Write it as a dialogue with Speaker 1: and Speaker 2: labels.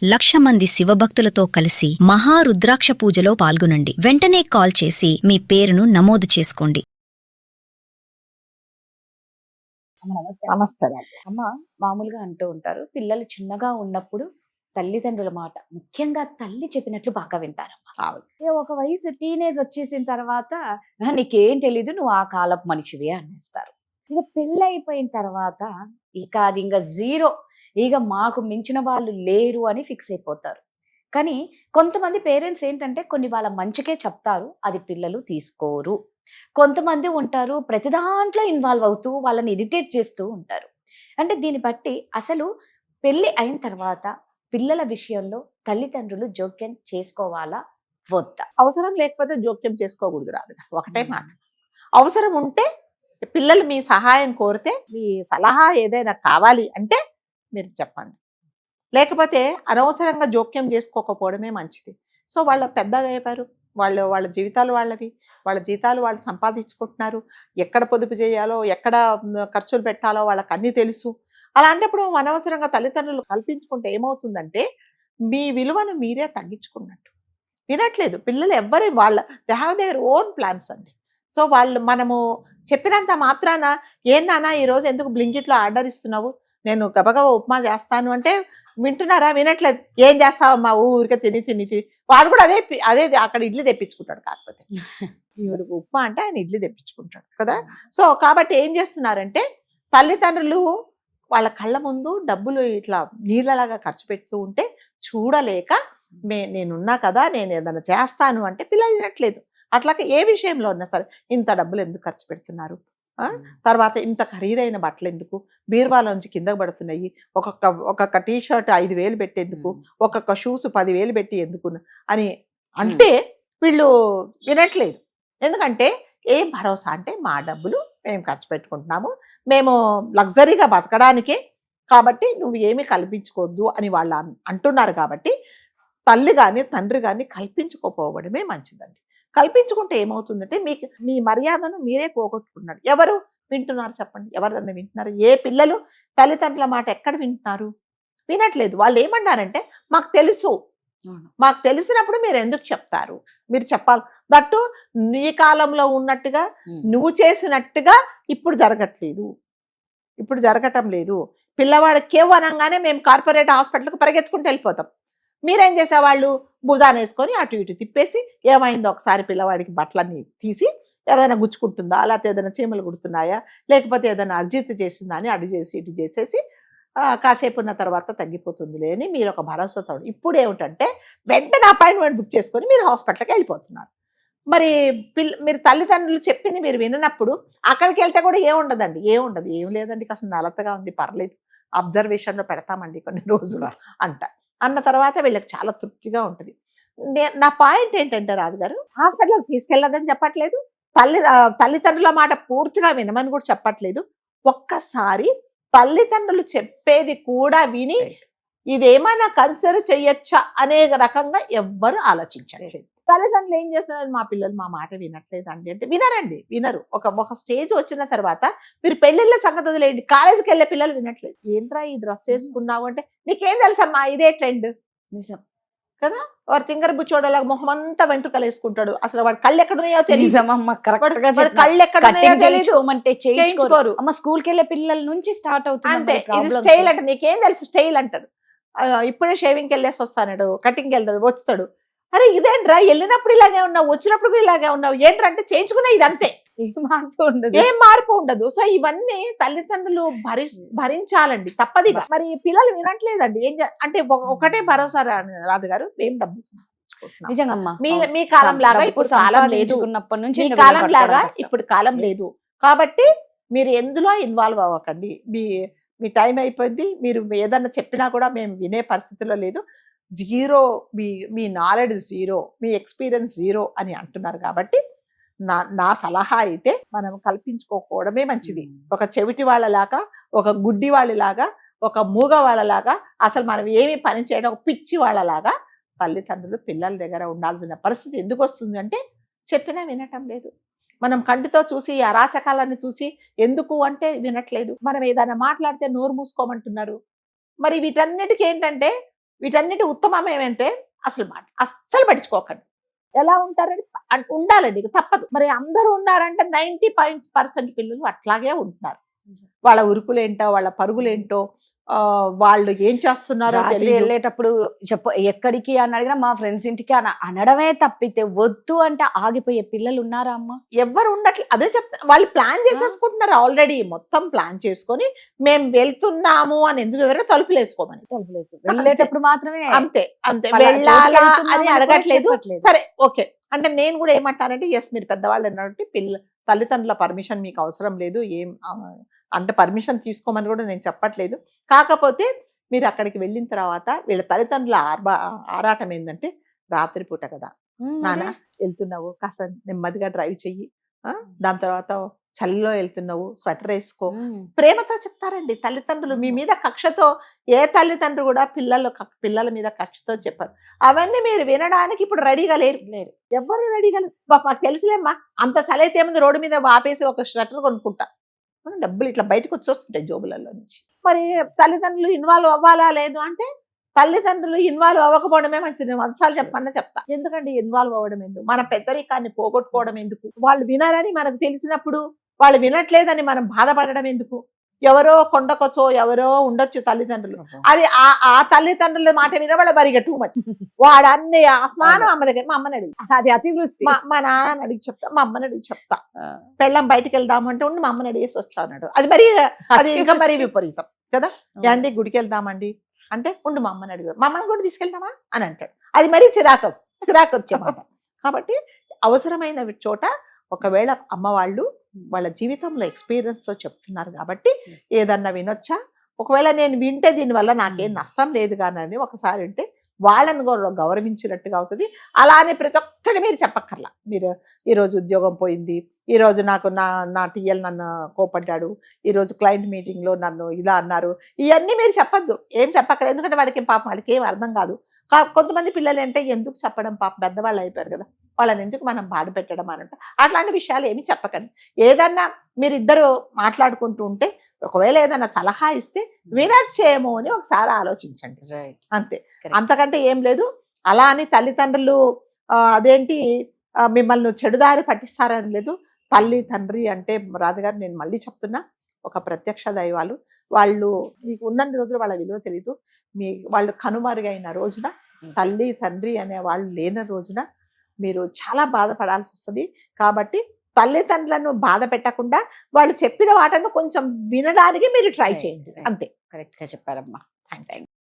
Speaker 1: 1,00,000 మంది శివభక్తులతో కలిసి మహారుద్రాక్ష పూజలో పాల్గొనండి. వెంటనే కాల్ చేసి మీ పేరును నమోదు చేసుకోండి.
Speaker 2: నమస్తే అమ్మ. మామూలుగా అంటూ ఉంటారు, పిల్లలు చిన్నగా ఉన్నప్పుడు తల్లిదండ్రుల మాట, ముఖ్యంగా తల్లి చెప్పినట్లు బాగా వింటారమ్మా. ఒక వయసు టీనేజ్ వచ్చేసిన తర్వాత నీకేం తెలీదు, నువ్వు ఆ కాలపు మనిషివి అనేస్తారు. ఇక పెళ్ళి అయిపోయిన తర్వాత ఇక అది ఇంకా జీరో, ఇక మాకు మించిన వాళ్ళు లేరు అని ఫిక్స్ అయిపోతారు. కానీ కొంతమంది పేరెంట్స్ ఏంటంటే కొన్ని వాళ్ళ మంచికే చెప్తారు, అది పిల్లలు తీసుకోరు. కొంతమంది ఉంటారు ప్రతి దాంట్లో ఇన్వాల్వ్ అవుతూ వాళ్ళని ఇరిటేట్ చేస్తూ ఉంటారు. అంటే దీన్ని బట్టి అసలు పెళ్లి అయిన తర్వాత పిల్లల విషయంలో తల్లిదండ్రులు జోక్యం చేసుకోవాలా వద్దా?
Speaker 3: అవసరం లేకపోతే జోక్యం చేసుకోకూడదు రాదు. ఒకటే మాట, అవసరం ఉంటే పిల్లలు మీ సహాయం కోరితే, మీ సలహా ఏదైనా కావాలి అంటే మీరు చెప్పండి. లేకపోతే అనవసరంగా జోక్యం చేసుకోకపోవడమే మంచిది. సో వాళ్ళ పెద్దగా అయిపోయారు, వాళ్ళ జీవితాలు వాళ్ళవి, వాళ్ళ జీతాలు వాళ్ళు సంపాదించుకుంటున్నారు. ఎక్కడ పొదుపు చేయాలో, ఎక్కడ ఖర్చులు పెట్టాలో వాళ్ళకి అన్నీ తెలుసు. అలాంటప్పుడు అనవసరంగా తల్లిదండ్రులు కల్పించుకుంటే ఏమవుతుందంటే మీ విలువను మీరే తగ్గించుకున్నట్టు. వినట్లేదు పిల్లలు ఎవ్వరి, వాళ్ళ they have their own plans అండి. సో వాళ్ళు మనము చెప్పినంత మాత్రాన, ఏం నాన్న ఈరోజు ఎందుకు బ్లింకిట్లో ఆర్డర్ ఇస్తున్నావు, నేను గబగబా ఉప్మా చేస్తాను అంటే వింటున్నారా? వినట్లేదు. ఏం చేస్తావమ్మా, ఊరికే తిని తిని తిని. వాడు కూడా అదే అదే అక్కడ ఇడ్లీ తెప్పించుకుంటాడు. కాకపోతే ఈవిడికి ఉప్మా అంటే ఆయన ఇడ్లీ తెప్పించుకుంటాడు కదా. సో కాబట్టి ఏం చేస్తున్నారంటే తల్లిదండ్రులు వాళ్ళ కళ్ళ ముందు డబ్బులు ఇట్లా నీళ్ళలాగా ఖర్చు పెడుతూ ఉంటే చూడలేక, నేనున్నా కదా, నేను ఏదైనా చేస్తాను అంటే పిల్లలు వినట్లేదు. అట్లాగే ఏ విషయంలో ఉన్నా సరే, ఇంత డబ్బులు ఎందుకు ఖర్చు పెడుతున్నారు, తర్వాత ఇంత ఖరీదైన బట్టలు ఎందుకు, బీరువాలోంచి కిందకు పడుతున్నాయి, ఒక్కొక్క టీ షర్ట్ 5,000 పెట్టేందుకు, ఒక్కొక్క షూస్ 10,000 పెట్టి ఎందుకు అని అంటే వీళ్ళు వినట్లేదు. ఎందుకంటే ఏం భరోసా అంటే మా డబ్బులు మేము ఖర్చు పెట్టుకుంటున్నాము, మేము లగ్జరీగా బతకడానికే, కాబట్టి నువ్వు ఏమీ కల్పించుకోవద్దు అని వాళ్ళు అంటున్నారు. కాబట్టి తల్లి కానీ తండ్రి కానీ కల్పించుకోపోవడమే మంచిదండి. కల్పించుకుంటే ఏమవుతుందంటే మీకు మీ మర్యాదను మీరే పోగొట్టుకున్నాడు. ఎవరు వింటున్నారు చెప్పండి? ఎవరన్నా వింటున్నారు? ఏ పిల్లలు తల్లిదండ్రుల మాట ఎక్కడ వింటున్నారు? వినట్లేదు. వాళ్ళు ఏమన్నారంటే మాకు తెలుసు, మాకు తెలిసినప్పుడు మీరు ఎందుకు చెప్తారు, మీరు చెప్పాలి. దట్టు నీ కాలంలో ఉన్నట్టుగా నువ్వు చేసినట్టుగా ఇప్పుడు జరగట్లేదు, ఇప్పుడు జరగటం లేదు. పిల్లవాడు కేవ్ అనగానే మేము కార్పొరేట్ హాస్పిటల్కి పరిగెత్తుకుంటూ వెళ్ళిపోతాం. మీరేం చేసేవాళ్ళు భుజాన్ని వేసుకొని అటు ఇటు తిప్పేసి, ఏమైందో ఒకసారి పిల్లవాడికి బట్టలన్నీ తీసి ఏదైనా గుచ్చుకుంటుందా, లేకపోతే ఏదైనా చీమలు కుడుతున్నాయా, లేకపోతే ఏదైనా అర్జిత్ చేసిందా అని అటు చేసి ఇటు చేసేసి కాసేపు ఉన్న తర్వాత తగ్గిపోతుందిలే అని మీరు ఒక భరోసాతో. ఇప్పుడు ఏమిటంటే వెంటనే అపాయింట్మెంట్ బుక్ చేసుకొని మీరు హాస్పిటల్కి వెళ్ళిపోతున్నారు. మరి మీరు తల్లిదండ్రులు చెప్పింది మీరు విననప్పుడు అక్కడికి వెళ్తే కూడా ఏముండదండి, ఏముండదు, ఏం లేదండి, కాస్త నలతగా ఉంది, పర్లేదు, అబ్జర్వేషన్లో పెడతామండి కొన్ని రోజులు అన్న తర్వాత వీళ్ళకి చాలా తృప్తిగా ఉంటుంది. నా పాయింట్ ఏంటంటే రాజుగారు, హాస్పిటల్కి తీసుకెళ్ళదని చెప్పట్లేదు, తల్లిదండ్రుల మాట పూర్తిగా వినమని కూడా చెప్పట్లేదు. ఒక్కసారి తల్లిదండ్రులు చెప్పేది కూడా విని ఇదేమైనా కన్సిడర్ చెయ్యొచ్చా అనే రకంగా ఎవ్వరు ఆలోచించలేదు. తల్లిదండ్రులు ఏం చేస్తున్నారు, మా పిల్లలు మా మాట వినట్లేదు అండి అంటే వినరండి, వినరు. ఒక స్టేజ్ వచ్చిన తర్వాత మీరు పెళ్ళిళ్ళ సంగతి వదిలేయండి, కాలేజీకి వెళ్ళే పిల్లలు వినట్లేదు. ఏంట్రా ఈ డ్రెస్ వేసుకున్నావు అంటే నీకేం తెలుసమ్మా, ఇదే ట్రెండ్. నిజం కదా. వాడు తింగర బుచ్చోడలాగా మొహం అంతా వెంట్రుకలు వేసుకుంటాడు, అసలు వాడు కళ్ళు ఎక్కడున్నాయో తెలియదు, కళ్ళు ఎక్కడున్నాయో చేయించుకోరు.
Speaker 2: అమ్మ స్కూల్కి వెళ్ళే పిల్లల నుంచి స్టార్ట్ అవుతుంది.
Speaker 3: అంతే, ఇది స్టైల్ అంటే నీకేం తెలుసు స్టైల్ అంటాడు. ఇప్పుడే షేవింగ్కి వెళ్ళేసి వస్తాడు, కటింగ్కి వెళ్తాడు, వస్తాడు. అరే ఇదేంట్రా, వెళ్ళినప్పుడు ఇలాగే ఉన్నావు, వచ్చినప్పుడు ఇలాగే ఉన్నావు, ఏంట్రంటే చేయించుకునే ఇది అంతే, ఏం మార్పు ఉండదు. సో ఇవన్నీ తల్లిదండ్రులు భరించాలండి, తప్పదిగా. మరి పిల్లలు వినట్లేదండి. అంటే ఒకటే భరోసా రాదు గారు, ఏం డబ్బు
Speaker 2: నిజంగా
Speaker 3: మీ కాలం లాగా ఇప్పుడు కాలం లేదు, మీ కాలం లాగా ఇప్పుడు కాలం లేదు. కాబట్టి మీరు ఎందులో ఇన్వాల్వ్ అవ్వకండి. మీ టైం అయిపోయింది, మీరు ఏదన్నా చెప్పినా కూడా మేము వినే పరిస్థితిలో లేదు, జీరో, మీ నాలెడ్జ్ జీరో, మీ ఎక్స్పీరియన్స్ జీరో అని అంటున్నారు. కాబట్టి నా సలహా అయితే మనం కల్పించుకోకపోవడమే మంచిది. ఒక చెవిటి వాళ్ళలాగా, ఒక గుడ్డి వాళ్ళలాగా, ఒక మూగ వాళ్ళలాగా, అసలు మనం ఏమి పని చేయడం ఒక పిచ్చి వాళ్ళలాగా తల్లిదండ్రులు పిల్లల దగ్గర ఉండాల్సిన పరిస్థితి ఎందుకు వస్తుంది అంటే చెప్పినా వినటం లేదు. మనం కంటితో చూసి అరాచకాలని చూసి ఎందుకు అంటే వినట్లేదు. మనం ఏదైనా మాట్లాడితే నోరు మూసుకోమంటున్నారు. మరి వీటన్నిటికీ ఏంటంటే వీటన్నిటి ఉత్తమం ఏమంటే అస్సలు పట్టించుకోకండి. ఎలా ఉంటారని ఉండాలండి, ఇక తప్పదు. మరి అందరూ ఉన్నారంటే 90% పిల్లలు అట్లాగే ఉంటున్నారు. వాళ్ళ ఉరుకులేంటో, వాళ్ళ పరుగులేంటో, వాళ్ళు ఏం చేస్తున్నారో
Speaker 2: రాత్రి
Speaker 3: తెలియదు.
Speaker 2: వెళ్ళేటప్పుడు ఎక్కడికి అని అడిగినా మా ఫ్రెండ్స్ ఇంటికి అనడమే తప్పితే వద్దు అంటే ఆగిపోయే పిల్లలు ఉన్నారా అమ్మ?
Speaker 3: ఎవ్వరు ఉండట్లే. అదే చెప్తా, వాళ్ళు ప్లాన్ చేసేసుకుంటున్నారు ఆల్రెడీ. మొత్తం ప్లాన్ చేసుకొని మేము వెళ్తున్నాము అని ఎందుకు ఎవరైనా తలుపులు వేసుకోమని.
Speaker 2: వెళ్ళేటప్పుడు మాత్రమే
Speaker 3: అంతే అంతే,
Speaker 2: అలా
Speaker 3: వెళ్ళాలా
Speaker 2: జోలికి వెళ్తున్నామని
Speaker 3: అని
Speaker 2: కూడా
Speaker 3: అడగట్లేదు.
Speaker 2: చెప్పట్లేదు.
Speaker 3: సరే ఓకే అంటే నేను కూడా ఏమంటానంటే, ఎస్ మీరు పెద్దవాళ్ళు అన్నట్టు తల్లిదండ్రుల పర్మిషన్ మీకు అవసరం లేదు, ఏం అంటే పర్మిషన్ తీసుకోమని కూడా నేను చెప్పట్లేదు. కాకపోతే మీరు అక్కడికి వెళ్ళిన తర్వాత వీళ్ళ తల్లిదండ్రుల ఆరాటం ఏంటంటే, రాత్రిపూట కదా నాన్న వెళ్తున్నావు, కాస్త నెమ్మదిగా డ్రైవ్ చెయ్యి, దాని తర్వాత చలిలో వెళ్తున్నావు, స్వెటర్ వేసుకో, ప్రేమతో చెప్తారండి తల్లిదండ్రులు. మీ మీద కక్షతో ఏ తల్లిదండ్రులు కూడా పిల్లల మీద కక్షతో చెప్పారు. అవన్నీ మీరు వినడానికి ఇప్పుడు రెడీగా లేరు. ఎవరు రెడీగా లేరు. మాకు తెలుసులేమ్మా, అంత చలి అయితే ఏముంది, రోడ్డు మీద ఆపేసి ఒక స్వెటర్ కొనుక్కుంటా, డబ్బులు ఇట్లా బయటకు వచ్చేస్తుంటాయి జోబులలో నుంచి. మరి తల్లిదండ్రులు ఇన్వాల్వ్ అవ్వాలా లేదు అంటే, తల్లిదండ్రులు ఇన్వాల్వ్ అవ్వకపోవడమే మంచిది. నేను వందసార్లు చెప్పమన్నా చెప్తా. ఎందుకండి ఇన్వాల్వ్ అవ్వడం ఎందుకు? మన పెద్దరికాన్ని పోగొట్టుకోవడం ఎందుకు? వాళ్ళు వినరని మనకు తెలిసినప్పుడు వాళ్ళు వినట్లేదని మనం బాధపడడం ఎందుకు? ఎవరో కొండకొచ్చో ఎవరో ఉండొచ్చు తల్లిదండ్రులు, అది ఆ తల్లిదండ్రుల మాట వినబడ బరిగా టూ మచ్. వాడు అన్ని ఆస్మానం అమ్మ దగ్గర, మా అమ్మని అడిగి,
Speaker 2: అది అతివృష్టి.
Speaker 3: మా నాన్నని అడిగి చెప్తా, మా అమ్మని అడిగి చెప్తా. పెళ్ళం బయటికి వెళ్దామంటే ఉండి మా అమ్మని అడిగేసి వస్తా అన్నాడు. అది ఇంకా మరీ విపరీతం కదా. ఏంటి గుడికి వెళ్దామండి అంటే ఉండు మా అమ్మని అడిగారు, మా అమ్మని కూడా తీసుకెళ్దామా అని అంటాడు. అది మరీ చిరాకు వచ్చేమాట. కాబట్టి అవసరమైన చోట ఒకవేళ అమ్మ వాళ్ళు వాళ్ళ జీవితంలో ఎక్స్పీరియన్స్ తో చెప్తున్నారు కాబట్టి ఏదన్నా వినొచ్చా, ఒకవేళ నేను వింటే దీనివల్ల నాకేం నష్టం లేదు కానీ ఒకసారి వింటే వాళ్ళని గౌరవించినట్టుగా అవుతుంది. అలానే ప్రతి ఒక్కటి మీరు చెప్పక్కర్లా. మీరు ఈరోజు ఉద్యోగం పోయింది, ఈరోజు నాకు నా టీఎల్ నన్ను కోపడ్డాడు, ఈరోజు క్లయింట్ మీటింగ్లో నన్ను ఇలా అన్నారు, ఇవన్నీ మీరు చెప్పద్దు, ఏం చెప్పక్కర్లేదు. ఎందుకంటే వాడికి ఏం అర్థం కాదు. కొంతమంది పిల్లలు అంటే ఎందుకు చెప్పడం, పాప పెద్దవాళ్ళు అయిపోయారు కదా, వాళ్ళని ఎందుకు మనం బాధ పెట్టడం అని అట్లాంటి విషయాలు ఏమి చెప్పకండి. ఏదన్నా మీరిద్దరు మాట్లాడుకుంటూ ఉంటే ఒకవేళ ఏదైనా సలహా ఇస్తే వినొచ్చేమో అని ఒకసారి ఆలోచించండి, అంతే. అంతకంటే ఏం లేదు. అలా అని తల్లిదండ్రులు అదేంటి మిమ్మల్ని చెడుదారి పట్టిస్తారని లేదు. తల్లి తండ్రి అంటే రాజుగారు నేను మళ్ళీ చెప్తున్నా, ఒక ప్రత్యక్ష దైవాలు. వాళ్ళు మీకు ఉన్నన్ని రోజులు వాళ్ళ విలువ తెలీదు. వాళ్ళు కనుమరుగైన రోజున, తల్లి తండ్రి అనే వాళ్ళు లేని రోజున మీరు చాలా బాధపడాల్సి వస్తుంది. కాబట్టి తల్లిదండ్రులను బాధ పెట్టకుండా వాళ్ళు చెప్పిన వాటను కొంచెం వినడానికి మీరు ట్రై చేయండి, అంతే.
Speaker 2: కరెక్ట్ గా చెప్పారమ్మా. Thank you.